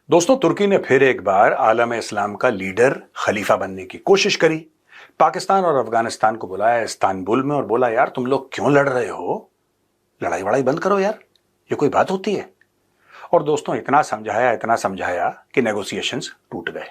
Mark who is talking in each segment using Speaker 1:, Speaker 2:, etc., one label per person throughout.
Speaker 1: दोस्तों, तुर्की ने फिर एक बार आलम इस्लाम का लीडर खलीफा बनने की कोशिश करी। पाकिस्तान और अफगानिस्तान को बुलाया इस्तांबुल में और बोला, यार तुम लोग क्यों लड़ रहे हो? लड़ाई वड़ाई बंद करो यार, ये कोई बात होती है? और दोस्तों, इतना समझाया कि नेगोशिएशंस टूट गए।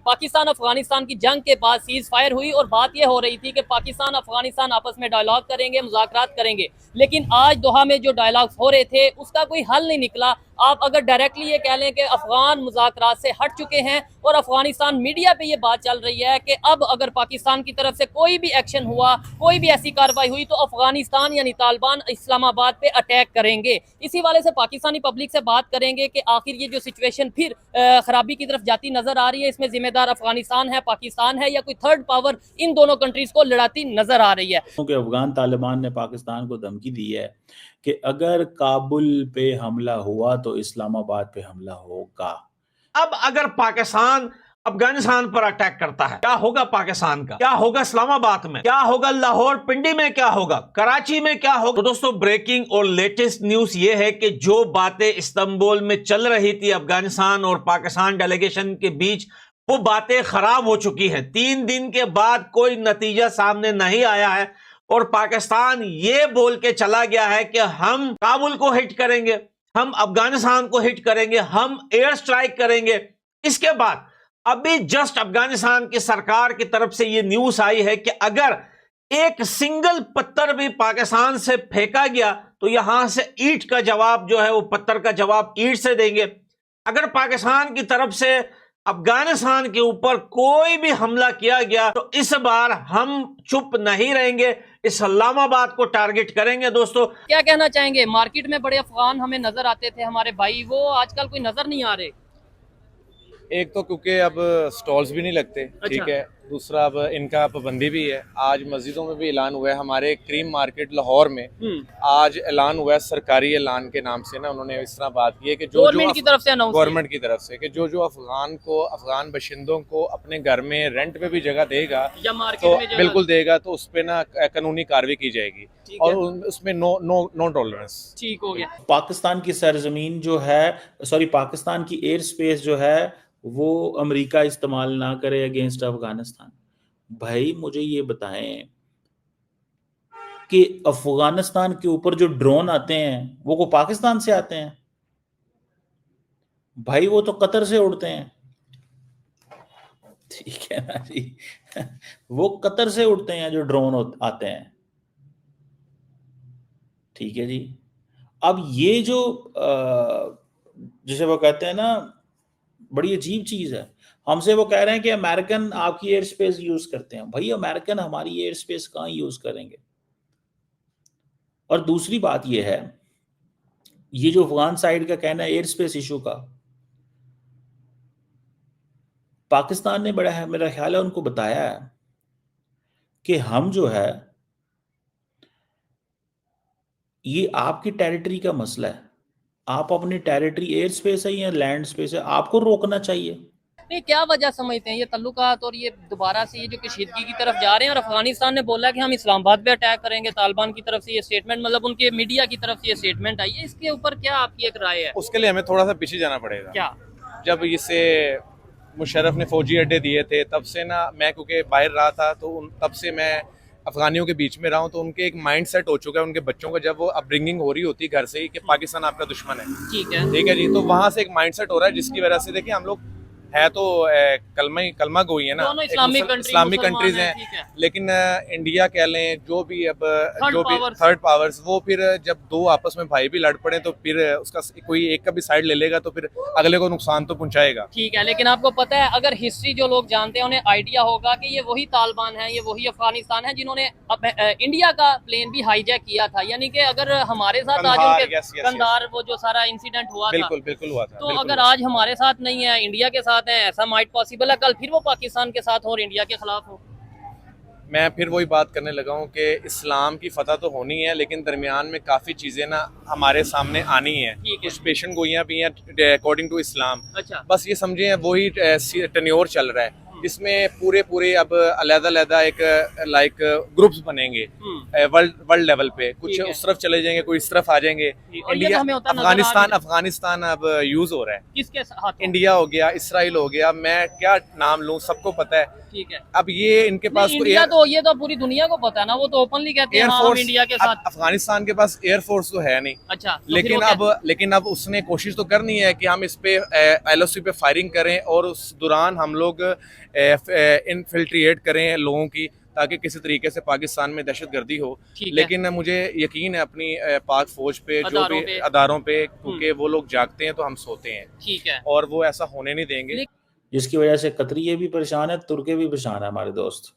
Speaker 2: पाकिस्तान अफगानिस्तान की जंग के बाद सीज फायर हुई और बात यह हो रही थी कि पाकिस्तान अफगानिस्तान आपस में डायलॉग करेंगे, मुज़ाकरात करेंगे, लेकिन आज दोहा में जो डायलॉग्स हो रहे थे उसका कोई हल नहीं निकला। आप अगर डायरेक्टली ये कह लें कि अफगान मुज़ाकरात से हट चुके हैं और अफगानिस्तान मीडिया पे ये बात चल रही है कि अब अगर पाकिस्तान की तरफ से कोई भी एक्शन हुआ, कोई भी ऐसी कार्रवाई हुई तो अफगानिस्तान यानी तालिबान इस्लामाबाद पे अटैक करेंगे। इसी वाले से पाकिस्तानी पब्लिक से बात करेंगे कि आखिर ये जो सिचुएशन फिर खराबी की तरफ जाती नजर आ रही है, इसमें जिम्मेदार अफगानिस्तान है, पाकिस्तान है, या कोई थर्ड पावर इन दोनों कंट्रीज को लड़ाती नजर आ रही है।
Speaker 3: क्योंकि अफगान तालिबान ने पाकिस्तान को धमकी दी है कि अगर काबुल पे हमला हुआ तो इस्लामाबाद पे हमला होगा।
Speaker 4: अब अगर पाकिस्तान अफगानिस्तान पर अटैक करता है, क्या होगा पाकिस्तान का? क्या होगा इस्लामाबाद में? क्या होगा लाहौर पिंडी में? क्या होगा कराची में? क्या होगा? तो दोस्तों, ब्रेकिंग और लेटेस्ट न्यूज ये है कि जो बातें इस्तांबुल में चल रही थी अफगानिस्तान और पाकिस्तान डेलीगेशन के बीच, वो बातें खराब हो चुकी हैं। 3 दिन के बाद कोई नतीजा सामने नहीं आया है और पाकिस्तान ये बोल के चला गया है कि हम काबुल को हिट करेंगे, हम अफगानिस्तान को हिट करेंगे, हम एयर स्ट्राइक करेंगे। इसके बाद अभी जस्ट अफगानिस्तान की सरकार की तरफ से यह न्यूज आई है कि अगर एक सिंगल पत्थर भी पाकिस्तान से फेंका गया तो यहां से ईंट का जवाब जो है वो पत्थर का जवाब ईंट से देंगे। अगर पाकिस्तान की तरफ से अफगानिस्तान के ऊपर कोई भी हमला किया गया तो इस बार हम चुप नहीं रहेंगे, इस्लामाबाद को टारगेट करेंगे। दोस्तों,
Speaker 2: क्या कहना चाहेंगे? मार्केट में बड़े अफगान हमें नजर आते थे हमारे भाई, वो आजकल कोई नजर नहीं आ रहे।
Speaker 5: एक तो क्योंकि अब स्टॉल्स भी नहीं लगते, ठीक है। दूसरा, अब इनका पाबंदी भी है। आज मस्जिदों में भी ऐलान हुआ है, हमारे क्रीम मार्केट लाहौर में आज ऐलान हुआ है, सरकारी ऐलान के नाम से ना उन्होंने इस तरह बात की है कि जो
Speaker 2: गवर्नमेंट की तरफ से
Speaker 5: गवर्नमेंट की तरफ से कि जो अफगान बशिंदों को अपने घर में रेंट पे भी जगह देगा
Speaker 2: या मार्केट
Speaker 5: तो
Speaker 2: में
Speaker 5: बिल्कुल देगा तो उस पर ना कानूनी कार्रवाई की जाएगी और उसमें नो टॉलरेंस।
Speaker 2: ठीक हो गया।
Speaker 3: पाकिस्तान की सरजमीन जो है, पाकिस्तान की एयर स्पेस जो है वो अमेरिका इस्तेमाल ना करे अगेंस्ट अफगानिस्तान। भाई मुझे ये बताएं कि अफगानिस्तान के ऊपर जो ड्रोन आते हैं वो को पाकिस्तान से आते हैं? भाई वो तो कतर से उड़ते हैं, ठीक है ना जी। वो कतर से उड़ते हैं जो ड्रोन आते हैं, ठीक है जी। अब ये जो जिसे वो कहते हैं ना, बड़ी अजीब चीज है। हमसे वो कह रहे हैं कि अमेरिकन आपकी एयर स्पेस यूज करते हैं। भाई अमेरिकन हमारी एयर स्पेस कहां यूज करेंगे? और दूसरी बात ये है, ये जो अफगान साइड का कहना है एयर स्पेस इशू का, पाकिस्तान ने बड़ा है, मेरा ख्याल है उनको बताया है कि हम जो है ये आपकी टेरिटरी का मसला है, आप अपनी टेरिटरी एयर स्पेस है या लैंड स्पेस है, आपको रोकना चाहिए।
Speaker 2: नहीं, क्या वजह समझते हैं ये तल्लुकात और ये दोबारा से ये जो कशीदगी की तरफ जा रहे हैं? और अफगानिस्तान ने बोला कि हम इस्लामाबाद पे अटैक करेंगे, तालिबान की तरफ से ये स्टेटमेंट, मतलब उनके मीडिया की तरफ से ये स्टेटमेंट आई है, इसके ऊपर क्या आपकी एक राय है?
Speaker 5: उसके लिए हमें थोड़ा सा पीछे जाना पड़ेगा।
Speaker 2: क्या?
Speaker 5: जब इसे मुशर्रफ ने फौजी अड्डे दिए थे तब से ना, मैं क्योंकि बाहर रहा था तो तब से मैं अफगानियों के बीच में रहा हूँ, तो उनके एक माइंड सेट हो चुका है उनके बच्चों का, जब वो अपब्रिंगिंग हो रही होती है घर से ही कि पाकिस्तान आपका दुश्मन है,
Speaker 2: ठीक है
Speaker 5: जी। तो वहाँ से एक माइंड सेट हो रहा है जिसकी वजह से देखिए हम लोग है तो कलमा गोई है ना, इस्लामिक कंट्रीज हैं, लेकिन इंडिया कह लें जो भी अब जो भी थर्ड पावर्स, वो फिर जब दो आपस में भाई भी लड़ पड़े तो फिर उसका कोई एक का भी साइड ले लेगा तो फिर अगले को नुकसान तो पहुंचाएगा।
Speaker 2: ठीक है, लेकिन आपको पता है, अगर हिस्ट्री जो लोग जानते हैं उन्हें आइडिया होगा कि ये वही तालिबान है, ये वही अफगानिस्तान है जिन्होंने इंडिया का प्लेन भी हाईजैक किया था। यानी कि अगर हमारे साथ आज उनके कंधार वो जो सारा इंसिडेंट हुआ था,
Speaker 5: बिल्कुल हुआ था,
Speaker 2: तो अगर आज हमारे साथ नहीं है, इंडिया के साथ है, ऐसा माइट पॉसिबल है कल फिर वो पाकिस्तान के साथ हो और इंडिया के खिलाफ हो।
Speaker 5: मैं फिर वही बात करने लगा हूँ कि इस्लाम की फतह तो होनी है, लेकिन दरमियान में काफ़ी चीज़ें ना हमारे सामने आनी है। कुछ पेशन गोइयाँ भी हैं अकॉर्डिंग टू इस्लाम।
Speaker 2: अच्छा।
Speaker 5: बस ये समझें वही टेन्योर चल रहा है। इसमें पूरे अब अलग-अलग एक लाइक ग्रुप्स बनेंगे वर्ल्ड लेवल पे, कुछ उस तरफ चले जाएंगे, कोई इस तरफ आ जाएंगे। इंडिया, अफगानिस्तान अब यूज हो रहा है।
Speaker 2: किसके हाथ?
Speaker 5: इंडिया हो गया, इसराइल हो गया, मैं क्या नाम लूं, सबको पता है।
Speaker 2: ठीक है।
Speaker 5: अब ये इनके पास
Speaker 2: इंडिया तो ये तो पूरी दुनिया को पता है ना, वो तो ओपनली कहते हैं हम इंडिया के साथ।
Speaker 5: अफगानिस्तान के पास एयरफोर्स तो है नहीं।
Speaker 2: अच्छा,
Speaker 5: लेकिन अब उसने कोशिश तो करनी है कि हम इस पे LOC पे फायरिंग करें और उस दौरान हम लोग इनफिल्ट्रेट करें लोगों की, ताकि किसी तरीके से पाकिस्तान में दहशतगर्दी हो। लेकिन मुझे यकीन है अपनी पाक फौज पे, जो भी अदारों पे, क्योंकि वो लोग जागते हैं तो हम सोते हैं।
Speaker 2: ठीक है।
Speaker 5: और वो ऐसा होने नहीं देंगे,
Speaker 3: जिसकी वजह से कतरिये भी परेशान है, तुर्के भी परेशान है हमारे दोस्त।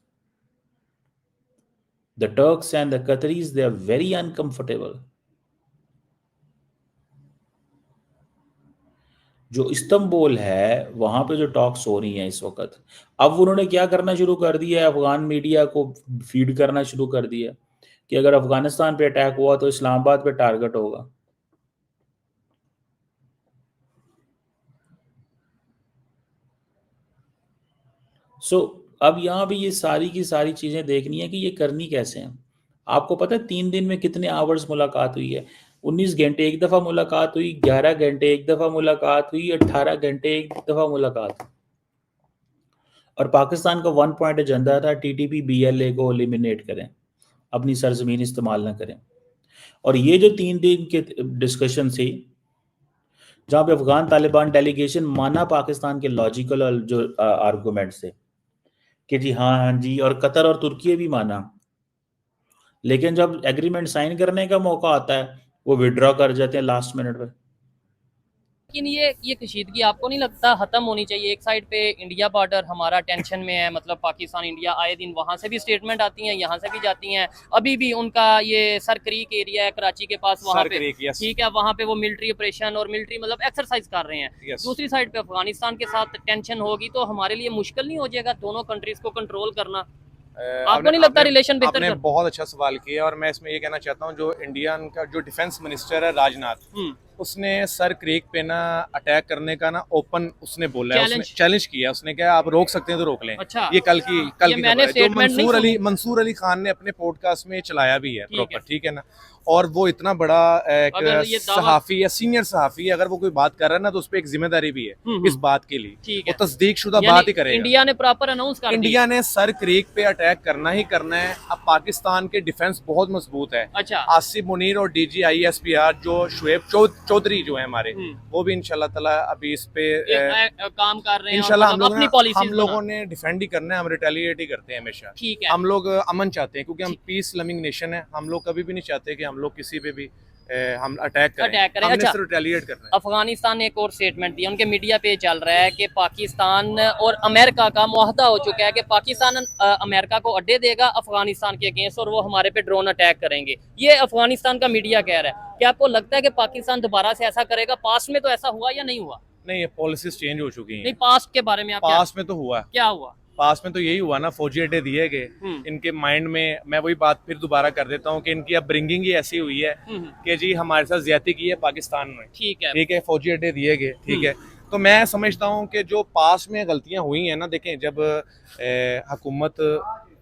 Speaker 3: The Turks and the Qataris, they are very uncomfortable. जो इस्तंबुल है वहां पे जो टॉक्स हो रही हैं इस वक्त, अब उन्होंने क्या करना शुरू कर दिया है, अफगान मीडिया को फीड करना शुरू कर दिया कि अगर अफगानिस्तान पे अटैक हुआ तो इस्लामाबाद पे टारगेट होगा। अब यहाँ भी ये सारी की सारी चीजें देखनी है कि ये करनी कैसे हैं। आपको पता है 3 दिन में कितने आवर्स मुलाकात हुई है? 19 घंटे एक दफा मुलाकात हुई, 11 घंटे एक दफा मुलाकात हुई, 18 घंटे एक दफा मुलाकात। और पाकिस्तान का 1 पॉइंट एजेंडा था, TTP BLA को एलिमिनेट करें, अपनी सरजमीन इस्तेमाल ना करें। और ये जो 3 दिन के डिस्कशन थी, जहां पे अफगान तालिबान डेलीगेशन माना पाकिस्तान के लॉजिकल जो आर्गूमेंट्स थे कि जी हाँ जी, और कतर और तुर्की भी माना, लेकिन जब एग्रीमेंट साइन करने का मौका आता है वो विड्रॉ कर जाते हैं लास्ट मिनट पे।
Speaker 2: लेकिन ये कशीदगी आपको नहीं लगता खत्म होनी चाहिए? एक साइड पे इंडिया बॉर्डर हमारा टेंशन में है, मतलब पाकिस्तान इंडिया आए दिन वहां से भी स्टेटमेंट आती हैं, यहाँ से भी जाती हैं। अभी भी उनका ये सर क्रीक एरिया है कराची के पास, वहाँ पे ठीक है, वहाँ पे वो मिलिट्री ऑपरेशन और मिलिट्री मतलब एक्सरसाइज कर रहे हैं। दूसरी साइड पे अफगानिस्तान के साथ टेंशन होगी तो हमारे लिए मुश्किल नहीं हो जाएगा दोनों कंट्रीज को कंट्रोल करना? आपको नहीं लगता रिलेशन बेहतर
Speaker 5: आपने बहुत अच्छा सवाल किया, और मैं इसमें ये कहना चाहता हूँ, जो इंडियन का जो डिफेंस मिनिस्टर है राजनाथ, उसने सर क्रीक पे ना अटैक करने का ना ओपन उसने बोला है, उसने चैलेंज किया, उसने कहा आप रोक सकते हैं तो रोक लें।
Speaker 2: अच्छा,
Speaker 5: ये कल की खबर है, जो मंसूर अली खान ने अपने पॉडकास्ट में चलाया भी है प्रॉपर, ठीक है ना। और वो इतना बड़ा एक सहाफी या सीनियर सहाफी है, अगर वो कोई बात कर रहा है ना तो उस पर एक जिम्मेदारी भी है इस बात के लिए, वो तस्दीक शुदा बात ही करेगा।
Speaker 2: इंडिया ने प्रॉपर अनाउंस कर दिया,
Speaker 5: इंडिया ने सर क्रीक पे अटैक करना ही करना है। अब पाकिस्तान के डिफेंस बहुत मजबूत है।
Speaker 2: अच्छा,
Speaker 5: आसिफ मुनीर और DGISPR जो शुएब चौधरी जो है हमारे, वो भी इंशाल्लाह ताला अभी इस पे
Speaker 2: काम कर रहे हैं।
Speaker 5: इंशाल्लाह हम लोगों ने डिफेंड ही करना है, हम रिटेलिएट ही करते हैं हमेशा।
Speaker 2: ठीक है,
Speaker 5: हम लोग अमन चाहते हैं क्योंकि हम पीस लविंग नेशन है। हम लोग कभी भी नहीं चाहते कि हम लोग किसी पे भी हम अटैक करें। हमने
Speaker 2: अच्छा,
Speaker 5: सिर्फ रिटेलिएट करना है।
Speaker 2: अफगानिस्तान ने एक और स्टेटमेंट दिया, उनके मीडिया पे चल रहा है कि पाकिस्तान और अमेरिका का मुआहदा हो चुका है कि पाकिस्तान अमेरिका को अड्डे देगा अफगानिस्तान के अगेंस्ट और वो हमारे पे ड्रोन अटैक करेंगे। ये अफगानिस्तान का मीडिया कह रहा है। क्या आपको लगता है कि पाकिस्तान दोबारा से ऐसा करेगा? पास्ट में तो ऐसा हुआ या नहीं हुआ?
Speaker 5: नहीं, ये पॉलिसीज चेंज हो चुकी हैं।
Speaker 2: नहीं, पास्ट के बारे में आप
Speaker 5: पास्ट में तो हुआ,
Speaker 2: क्या हुआ?
Speaker 5: पास में तो यही हुआ ना, फौजी अड्डे दिए गए इनके माइंड में। मैं वही बात फिर दोबारा कर देता हूँ कि इनकी अब ब्रिंगिंग ही ऐसी हुई है कि जी हमारे साथ ज्यादती की है पाकिस्तान में। ठीक है, फौजी अड्डे दिए गए, ठीक है। तो मैं समझता हूँ कि जो पास में गलतियां हुई हैं ना, देखें जब हुकूमत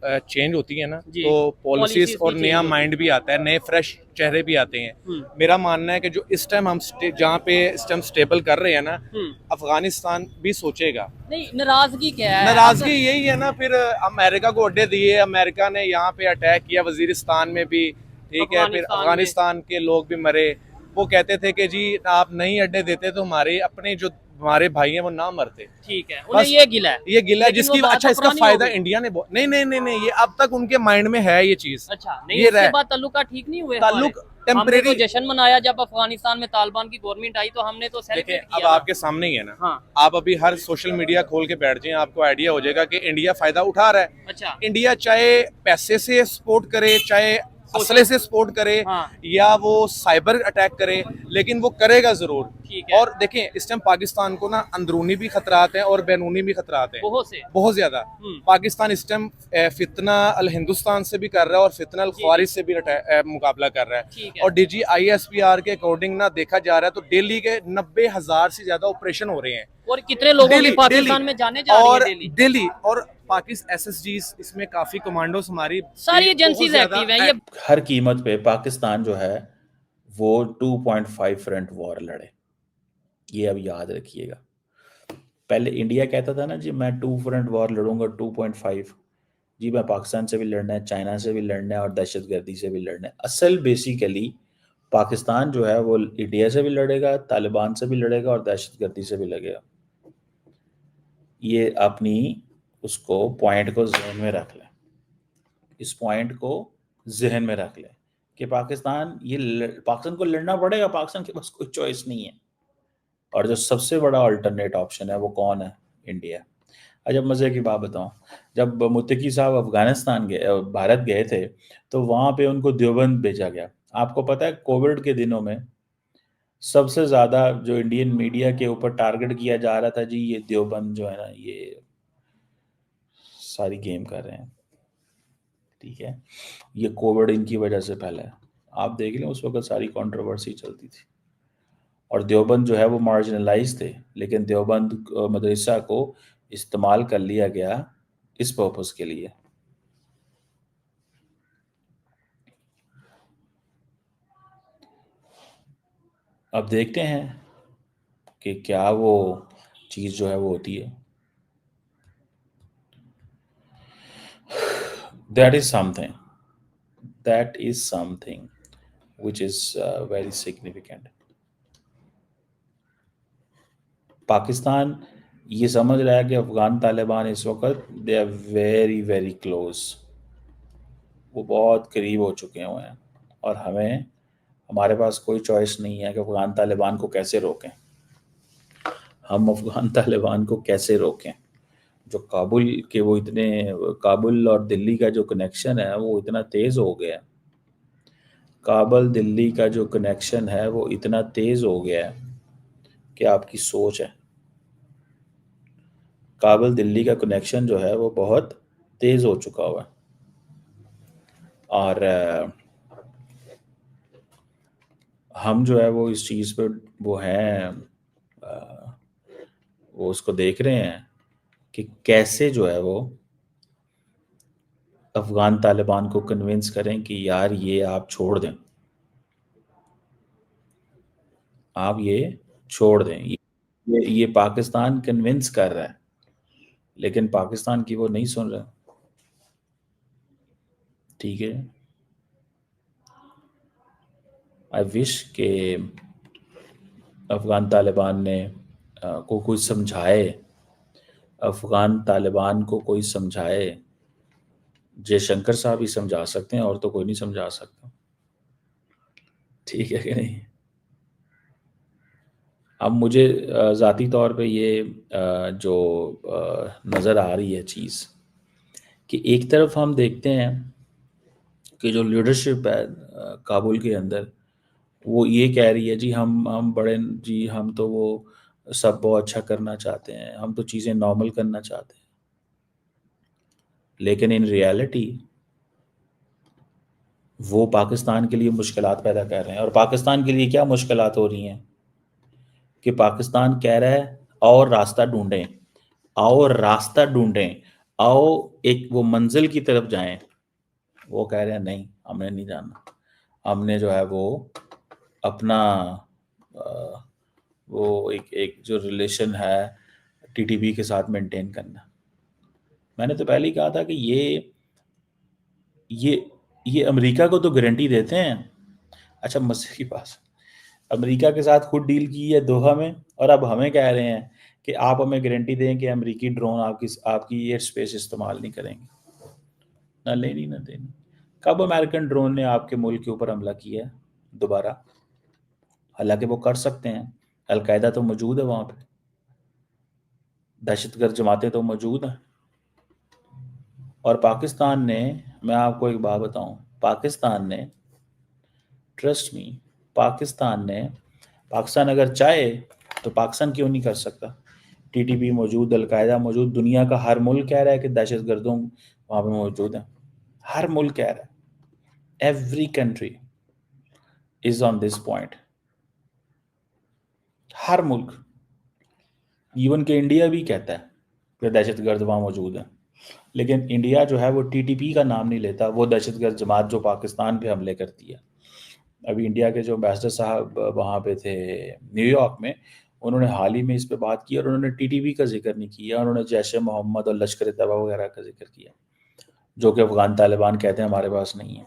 Speaker 5: चेंज होती है ना तो पॉलिसीज और नया माइंड भी आता है, नए फ्रेश चेहरे भी आते हैं। मेरा मानना है कि जो इस टाइम हम जहाँ पे इस टाइम स्टेबल कर रहे हैं ना, अफगानिस्तान भी सोचेगा।
Speaker 2: नहीं, नाराजगी क्या है?
Speaker 5: नाराजगी यही है ना, फिर अमेरिका को अड्डे दिए, अमेरिका ने यहाँ पे अटैक किया वजीरिस्तान में भी, ठीक है, फिर अफगानिस्तान के लोग भी मरे। वो कहते थे कि जी आप नहीं अड्डे देते तो हमारे अपने जो हमारे भाई हैं वो ना मरते।
Speaker 2: ठीक है, उन्हें ये गिला है,
Speaker 5: जिसकी अच्छा इसका फायदा इंडिया ने नहीं, ये अब तक उनके माइंड में है ये चीज।
Speaker 2: अच्छा, नहीं, इसके बाद ताल्लुका ठीक नहीं हुए।
Speaker 5: ताल्लुक
Speaker 2: हमने तो जश्न मनाया जब अफगानिस्तान में तालिबान की गवर्नमेंट आई, तो हमने तो सेलिब्रेट किया।
Speaker 5: अब आपके सामने ही है ना। आप अभी हर सोशल मीडिया खोल के बैठ जाएं, आपको आइडिया हो जाएगा कि इंडिया फायदा उठा रहा है।
Speaker 2: अच्छा,
Speaker 5: इंडिया चाहे पैसे से सपोर्ट करे, चाहे असले से सपोर्ट करे
Speaker 2: हाँ।
Speaker 5: या वो साइबर अटैक करे, लेकिन वो करेगा जरूर।
Speaker 2: ठीक है।
Speaker 5: और देखें इस टाइम पाकिस्तान को ना अंदरूनी भी खतरात हैं और बैरूनी भी खतरात हैं,
Speaker 2: बहुत से।
Speaker 5: बहुत ज्यादा। पाकिस्तान इस टाइम फितना अल हिंदुस्तान से भी कर रहा है और फितना अल ख्वारिज से भी मुकाबला कर रहा
Speaker 2: ठीक
Speaker 5: है।
Speaker 2: है।
Speaker 5: और DGISPR के अकॉर्डिंग ना देखा जा रहा है तो दिल्ली के 90,000 से ज्यादा ऑपरेशन हो रहे हैं।
Speaker 2: और कितने लोगों की
Speaker 5: दिल्ली
Speaker 2: पाकिस्तान में जाने जा रही
Speaker 5: और
Speaker 2: है डेली?
Speaker 5: दिल्ली और पाकिस्तान SSGs, इसमें काफी कमांडोज हमारी
Speaker 2: सारी
Speaker 5: बहुत
Speaker 2: एजेंसीज
Speaker 5: ज्यादा
Speaker 2: एक्टिव हैं। ये
Speaker 3: हर कीमत पे पाकिस्तान जो है वो 2.5 फ्रंट वॉर लड़े, ये अब याद रखिएगा। पहले इंडिया कहता था ना जी मैं 2 फ्रंट वॉर लड़ूंगा 2.5, जी मैं पाकिस्तान से भी लड़ना है, चाइना से भी लड़ना है और दहशतगर्दी से भी लड़ना है। असल बेसिकली पाकिस्तान जो है वो इंडिया से भी लड़ेगा, तालिबान से भी लड़ेगा और दहशतगर्दी से भी लगेगा। ये अपनी उसको पॉइंट को जहन में रख लें, इस पॉइंट को जहन में रख लें कि पाकिस्तान पाकिस्तान को लड़ना पड़ेगा, पाकिस्तान के पास कोई चॉइस नहीं है। और जो सबसे बड़ा अल्टरनेट ऑप्शन है वो कौन है? इंडिया। जब मज़े की बात बताऊं, जब मुत्तकी साहब अफगानिस्तान गए, भारत गए थे, तो वहाँ पे उनको देवबंद भेजा गया। आपको पता है कोविड के दिनों में सबसे ज़्यादा जो इंडियन मीडिया के ऊपर टारगेट किया जा रहा था जी, ये देवबंद जो है ना ये सारी गेम कर रहे हैं, ठीक है, ये कोविड इनकी वजह से फैला है। आप देख लें उस वक्त सारी कंट्रोवर्सी चलती थी और देवबंद जो है वो मार्जिनलाइज थे, लेकिन देवबंद मदरसा को इस्तेमाल कर लिया गया इस पर्पस के लिए। अब देखते हैं कि क्या वो चीज़ जो है वो होती है। That is something which is very significant. Pakistan ये समझ रहा है कि अफगान तालिबान इस वक्त they are very very close, वो बहुत करीब हो चुके हुए हैं और हमारे पास कोई चॉइस नहीं है कि अफगान तालिबान को कैसे रोकें। हम अफगान तालिबान को कैसे रोकें? जो काबुल और दिल्ली का जो कनेक्शन है वो इतना तेज़ हो गया है, काबुल दिल्ली का जो कनेक्शन है वो इतना तेज़ हो गया है कि आपकी सोच है। काबुल दिल्ली का कनेक्शन जो है वो बहुत तेज़ हो चुका हुआ है और हम जो है वो इस चीज़ पे वो हैं वो उसको देख रहे हैं कि कैसे जो है वो अफगान तालिबान को कन्विंस करें कि यार ये आप छोड़ दें, आप ये छोड़ दें। ये पाकिस्तान कन्विंस कर रहा है लेकिन पाकिस्तान की वो नहीं सुन रहा, ठीक है। आई विश के अफगान तालिबान ने को कोई समझाए, अफगान तालिबान को कोई समझाए। जयशंकर साहब ही समझा सकते हैं और तो कोई नहीं समझा सकता, ठीक है कि नहीं। अब मुझे ज़ाती तौर पे ये जो नज़र आ रही है चीज़ कि एक तरफ हम देखते हैं कि जो लीडरशिप है काबुल के अंदर वो ये कह रही है जी हम बड़े जी, हम तो वो सब बहुत अच्छा करना चाहते हैं, हम तो चीज़ें नॉर्मल करना चाहते हैं, लेकिन इन रियलिटी वो पाकिस्तान के लिए मुश्किलात पैदा कर रहे हैं। और पाकिस्तान के लिए क्या मुश्किलात हो रही हैं कि पाकिस्तान कह रहा है और रास्ता ढूंढें, आओ रास्ता ढूंढें, आओ एक वो मंजिल की तरफ जाएं। वो कह रहे हैं नहीं, हमने नहीं जाना, हमने जो है वो अपना वो एक जो रिलेशन है TTP के साथ मेंटेन करना। मैंने तो पहले ही कहा था कि ये अमेरिका को तो गारंटी देते हैं। अच्छा मसले की बात, अमेरिका के साथ खुद डील की है दोहा में और अब हमें कह रहे हैं कि आप हमें गारंटी दें कि अमेरिकी ड्रोन आपकी एयर स्पेस इस्तेमाल नहीं करेंगे। ना लेनी ना देनी। कब अमेरिकन ड्रोन ने आपके मुल्क के ऊपर हमला किया है दोबारा? हालांकि वो कर सकते हैं, अलकायदा तो मौजूद है वहां पे, दहशतगर्द जमातें तो मौजूद हैं। और पाकिस्तान ने, मैं आपको एक बात बताऊं, पाकिस्तान ने, ट्रस्ट मी, पाकिस्तान अगर चाहे तो पाकिस्तान क्यों नहीं कर सकता? टीटीपी मौजूद, अलकायदा मौजूद, दुनिया का हर मुल्क कह रहा है कि दहशतगर्दों वहां पे मौजूद है, हर मुल्क कह रहा है, every country is on this point, हर मुल्क, इवन के इंडिया भी कहता है कि दहशतगर्द वहां मौजूद है, लेकिन इंडिया जो है वो टीटीपी का नाम नहीं लेता, वो दहशतगर्द जमात जो पाकिस्तान पे हमले करती है। अभी इंडिया के जो एम्बेसडर साहब वहाँ पे थे न्यूयॉर्क में, उन्होंने हाल ही में इस पे बात की और उन्होंने टीटीपी का जिक्र नहीं किया, उन्होंने जैश ए मोहम्मद और लश्कर तैयबा वगैरह का जिक्र किया, जो कि अफगान तालिबान कहते हैं हमारे पास नहीं है।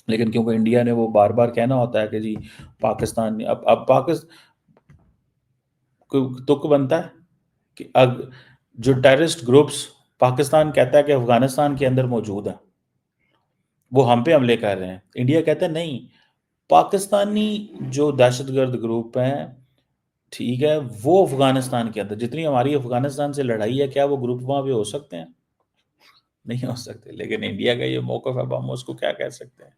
Speaker 3: लेकिन क्योंकि इंडिया ने वो बार बार कहना होता है कि जी पाकिस्तान, अब पाकिस्तान तुक बनता है कि अब जो टेररिस्ट ग्रुप्स पाकिस्तान कहता है कि अफगानिस्तान के अंदर मौजूद है, वो हम पे हमले कर रहे हैं, इंडिया कहता है नहीं, पाकिस्तानी जो दहशतगर्द ग्रुप हैं, ठीक है, वो अफगानिस्तान के अंदर, जितनी हमारी अफगानिस्तान से लड़ाई है, क्या वो ग्रुप वहां पे हो सकते हैं? नहीं हो सकते। लेकिन इंडिया का ये मौक़िफ़ है, अब हम उसको क्या कह सकते हैं?